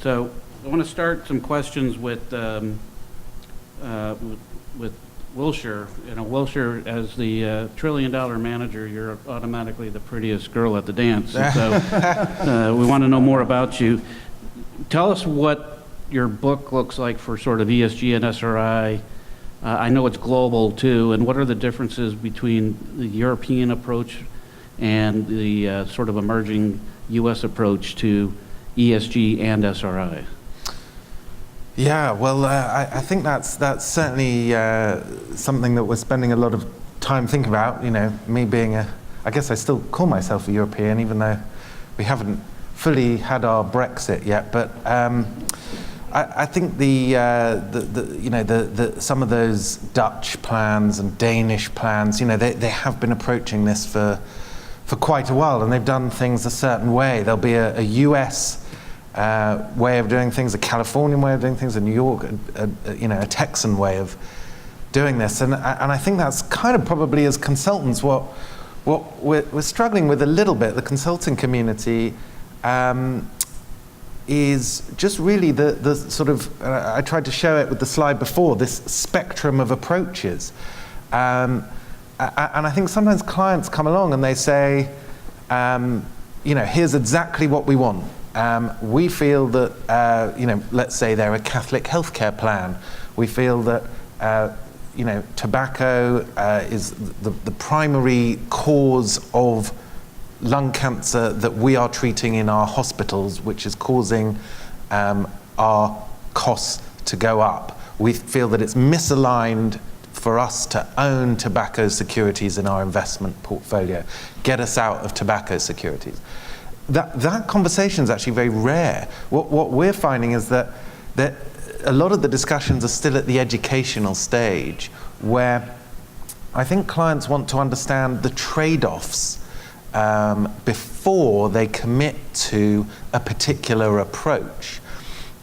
So I want to start some questions with Wilshire. You know, Wilshire, as the trillion-dollar manager, you're automatically the prettiest girl at the dance. And so we want to know more about you. Tell us what your book looks like for sort of ESG and SRI. I know it's global too, and what are the differences between the European approach and the sort of emerging U.S. approach to ESG and SRI? Yeah, well, I think that's certainly something that we're spending a lot of time thinking about. You know, me being I guess I still call myself a European, even though we haven't fully had our Brexit yet. But I think some of those Dutch plans and Danish plans, you know, they have been approaching this for quite a while, and they've done things a certain way. There'll be a US way of doing things, a Californian way of doing things, a New York, a Texan way of doing this, and I think that's kind of probably, as consultants, what we're struggling with a little bit. The consulting community is just really the sort of, I tried to show it with the slide before, this spectrum of approaches. And I think sometimes clients come along and they say, here's exactly what we want. We feel that, let's say they're a Catholic healthcare plan. We feel that, tobacco is the primary cause of lung cancer that we are treating in our hospitals, which is causing our costs to go up. We feel that it's misaligned for us to own tobacco securities in our investment portfolio, get us out of tobacco securities. That conversation is actually very rare. What we're finding is that a lot of the discussions are still at the educational stage, where I think clients want to understand the trade-offs before they commit to a particular approach.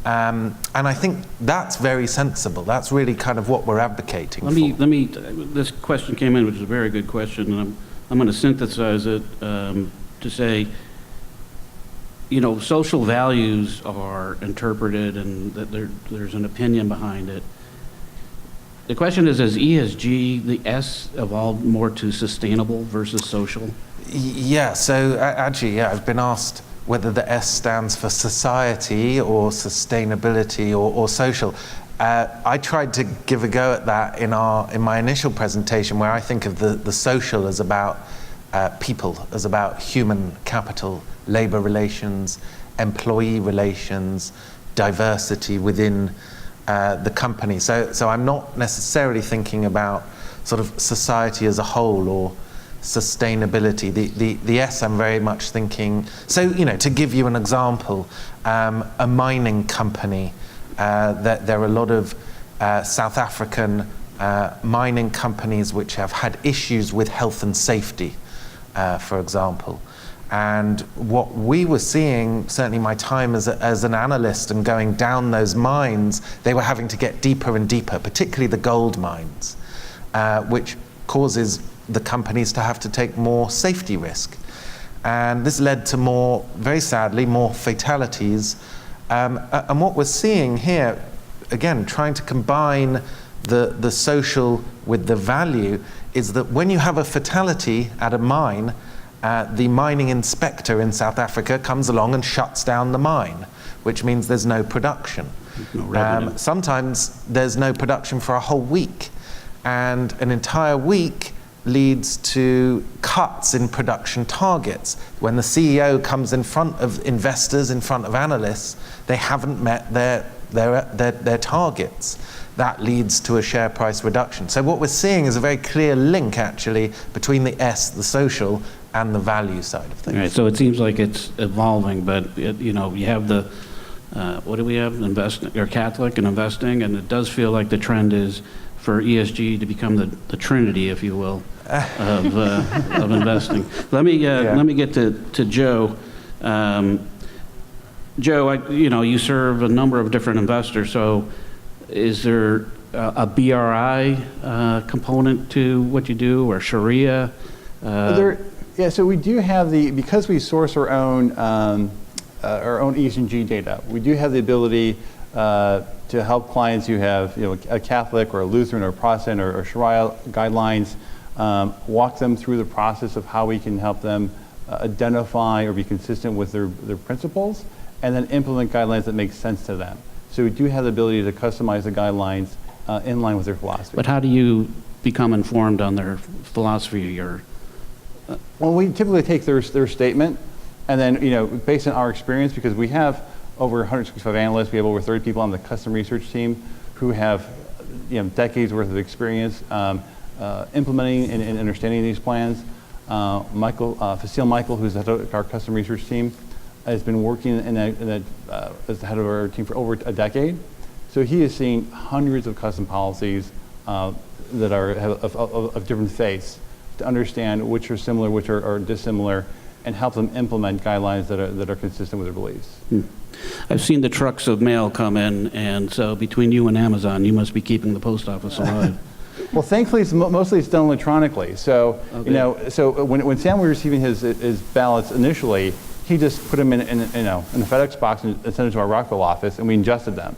And I think that's very sensible. That's really kind of what we're advocating for. This question came in, which is a very good question, and I'm going to synthesize it to say, social values are interpreted and that there's an opinion behind it. The question is ESG, the S, evolved more to sustainable versus social? Yeah, so actually, I've been asked whether the S stands for society or sustainability or social. I tried to give a go at that in my initial presentation, where I think of the social as about people, as about human capital, labor relations, employee relations, diversity within the company. So I'm not necessarily thinking about sort of society as a whole or sustainability. The S, I'm very much thinking, so to give you an example, a mining company, that there are a lot of South African mining companies which have had issues with health and safety, for example. And what we were seeing, certainly my time as an analyst and going down those mines, they were having to get deeper and deeper, particularly the gold mines, which causes the companies to have to take more safety risk. And this led to very sadly, more fatalities. And what we're seeing here, again, trying to combine the social with the value, is that when you have a fatality at a mine, the mining inspector in South Africa comes along and shuts down the mine, which means there's no production. Sometimes there's no production for a whole week, and an entire week leads to cuts in production targets. When the CEO comes in front of investors, in front of analysts, they haven't met their targets. That leads to a share price reduction. So what we're seeing is a very clear link, actually, between the S, the social, and the value side of things. Right, so it seems like it's evolving, but you have the, what do we have? Investing, or Catholic and investing, and it does feel like the trend is for ESG to become the trinity, if you will, of investing. Let me get to Joe. Joe, you serve a number of different investors, so is there a BRI component to what you do, or Sharia? So we do have because we source our own our own ESG data. We do have the ability to help clients who have a Catholic or a Lutheran or a Protestant or Sharia guidelines, walk them through the process of how we can help them identify or be consistent with their principles, and then implement guidelines that make sense to them. So we do have the ability to customize the guidelines in line with their philosophy. But how do you become informed on their philosophy or? Well, we typically take their statement, and then based on our experience, because we have over 165 analysts, we have over 30 people on the custom research team who have decades worth of experience implementing and understanding these plans. Facile Michael, who's the head of our custom research team, has been working as the head of our team for over a decade. So he has seen hundreds of custom policies that are of different faiths to understand which are similar, which are dissimilar, and help them implement guidelines that are consistent with their beliefs. I've seen the trucks of mail come in, and so between you and Amazon, you must be keeping the post office alive. Well, thankfully, mostly it's done electronically. So, Okay. So when Sam was receiving his ballots initially, he just put them in the FedEx box and sent it to our Rockville office, and we ingested them.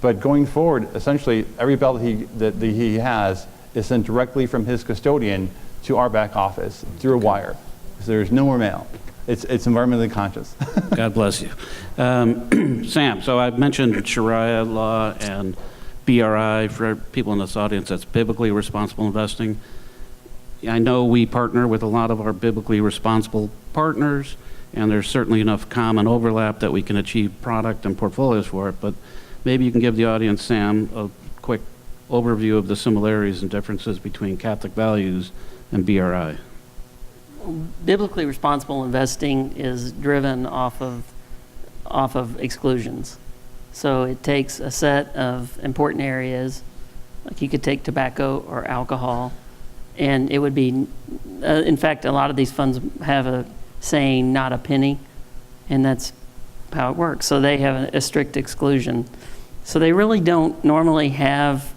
But going forward, essentially, every ballot that he has is sent directly from his custodian to our back office through a wire. So there's no more mail. It's environmentally conscious. God bless you. Sam, so I've mentioned Sharia law and BRI. For people in this audience, that's biblically responsible investing. I know we partner with a lot of our biblically responsible partners, and there's certainly enough common overlap that we can achieve product and portfolios for it, but maybe you can give the audience, Sam, a quick overview of the similarities and differences between Catholic values and BRI. Biblically responsible investing is driven off of exclusions. So it takes a set of important areas, like you could take tobacco or alcohol, and it would be, in fact, a lot of these funds have a saying, not a penny, and that's how it works. So they have a strict exclusion. So they really don't normally have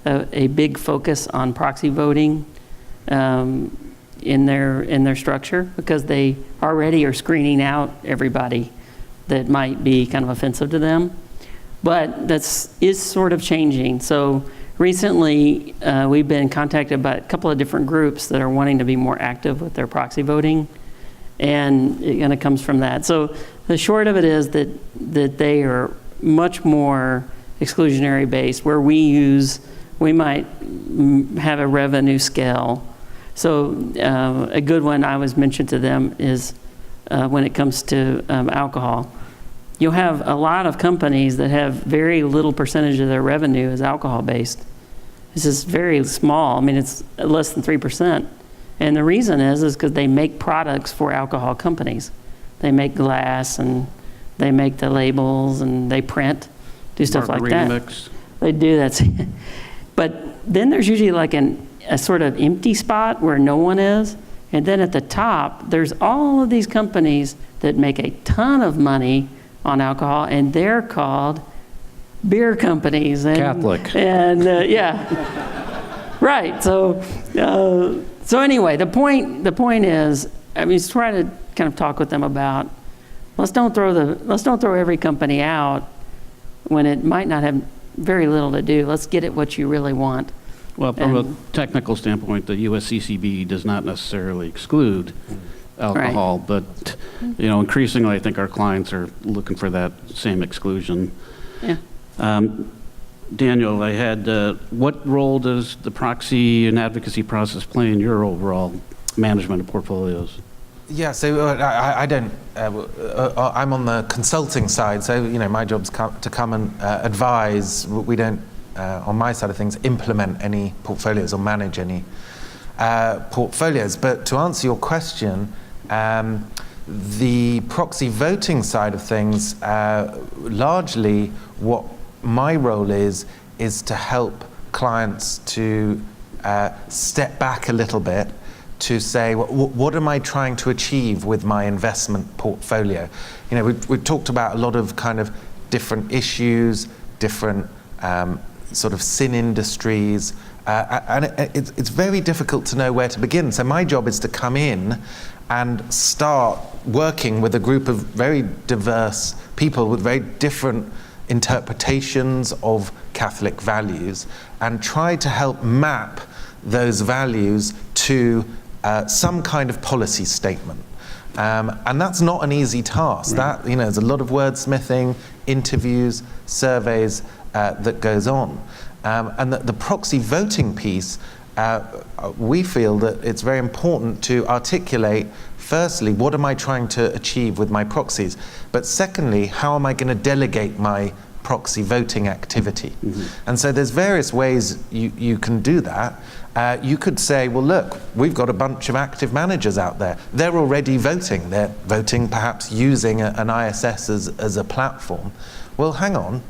a big focus on proxy voting in their structure, because they already are screening out everybody that might be kind of offensive to them. But that is sort of changing. So recently, we've been contacted by a couple of different groups that are wanting to be more active with their proxy voting, and it kind of comes from that. So the short of it is that they are much more exclusionary based, where we might have a revenue scale. So a good one I was mentioned to them is when it comes to alcohol. You'll have a lot of companies that have very little percentage of their revenue is alcohol based. This is very small. I mean, it's less than 3%. And the reason is because they make products for alcohol companies. They make glass, and they make the labels, and they print, do stuff like that. Mix. They do that. But then there's usually like a sort of empty spot where no one is. And then at the top, there's all of these companies that make a ton of money on alcohol, and they're called beer companies. And, Catholic. And yeah, right. So anyway, the point is, I mean, try to kind of talk with them about, let's don't throw every company out when it might not have very little to do. Let's get at what you really want. Well, from a technical standpoint, the USCCB does not necessarily exclude alcohol, right. But increasingly, I think our clients are looking for that same exclusion. Yeah. Daniel, what role does the proxy and advocacy process play in your overall management of portfolios? Yeah, so I don't. I'm on the consulting side, so my job's to come and advise. We don't, on my side of things, implement any portfolios or manage any portfolios. But to answer your question, the proxy voting side of things, largely what my role is to help clients to step back a little bit, to say, what am I trying to achieve with my investment portfolio? We've talked about a lot of kind of different issues, different sort of sin industries, And it's very difficult to know where to begin. So my job is to come in and start working with a group of very diverse people with very different interpretations of Catholic values and try to help map those values to some kind of policy statement. And that's not an easy task. Right. There's a lot of wordsmithing, interviews, surveys that goes on. And the proxy voting piece, we feel that it's very important to articulate, firstly, what am I trying to achieve with my proxies? But secondly, how am I going to delegate my proxy voting activity? Mm-hmm. And so there's various ways you can do that. You could say, well, look, we've got a bunch of active managers out there. They're already voting. They're voting perhaps using an ISS as a platform. Well, hang on.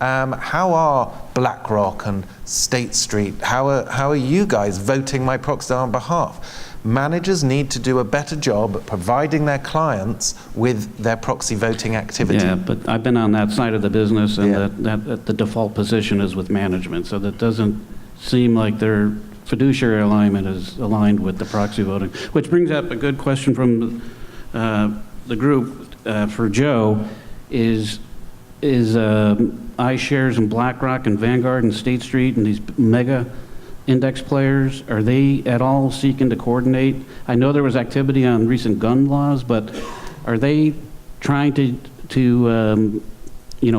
How are BlackRock and State Street, how are you guys voting my proxy on behalf? Managers need to do a better job at providing their clients with their proxy voting activity. Yeah, but I've been on that side of the business, and that the default position is with management, so that doesn't seem like their fiduciary alignment is aligned with the proxy voting. Which brings up a good question from the group for Joe, is iShares and BlackRock and Vanguard and State Street and these mega index players, are they at all seeking to coordinate? I know there was activity on recent gun laws, but are they trying to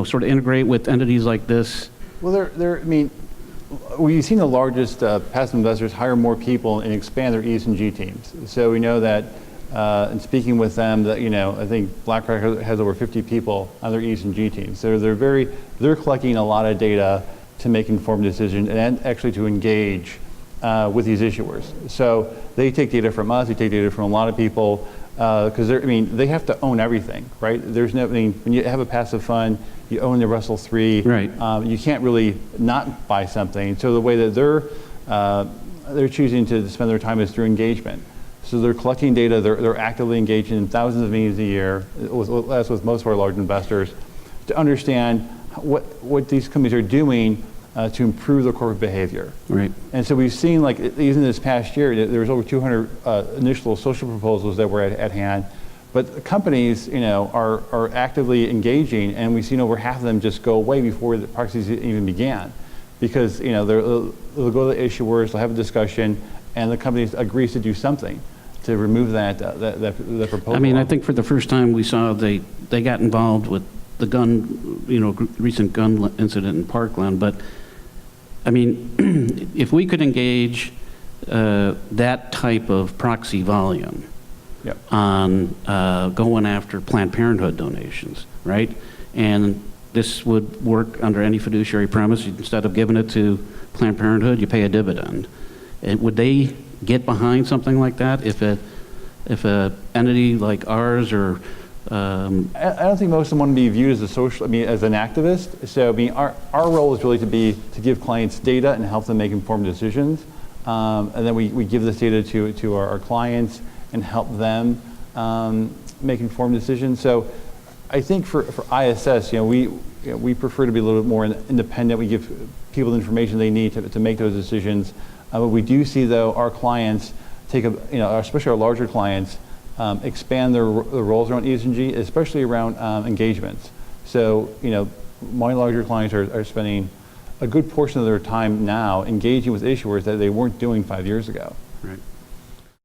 sort of integrate with entities like this? Well, we've seen the largest passive investors hire more people and expand their ESG teams. So we know that, in speaking with them, that I think BlackRock has over 50 people on their ESG team. So they're collecting a lot of data to make informed decisions and actually to engage with these issuers. So they take data from us, they take data from a lot of people, because they have to own everything, right? When you have a passive fund, you own the Russell 3. Right. You can't really not buy something. So the way that they're choosing to spend their time is through engagement. So they're collecting data, they're actively engaged in thousands of meetings a year, as with most of our large investors, to understand what these companies are doing to improve their corporate behavior. Right. And so we've seen, like, even this past year, there was over 200 initial social proposals that were at hand, but companies, are actively engaging, and we've seen over half of them just go away before the proxies even began, because they'll go to the issuers, they'll have a discussion, and the company agrees to do something to remove that proposal. I think for the first time we saw they got involved with the gun, recent gun incident in Parkland. But if we could engage that type of proxy volume on going after Planned Parenthood donations, right? And this would work under any fiduciary premise. Instead of giving it to Planned Parenthood, you pay a dividend. And would they get behind something like that if a entity like ours or I don't think most of them want to be viewed as as an activist. So our role is really to give clients data and help them make informed decisions. And then we give this data to our clients and help them make informed decisions. So I think for ISS, we prefer to be a little bit more independent. We give people the information they need to make those decisions. But we do see, though, our clients especially our larger clients, expand their roles around ESG, especially around engagements. So, my larger clients are spending a good portion of their time now engaging with issuers that they weren't doing 5 years ago. Right.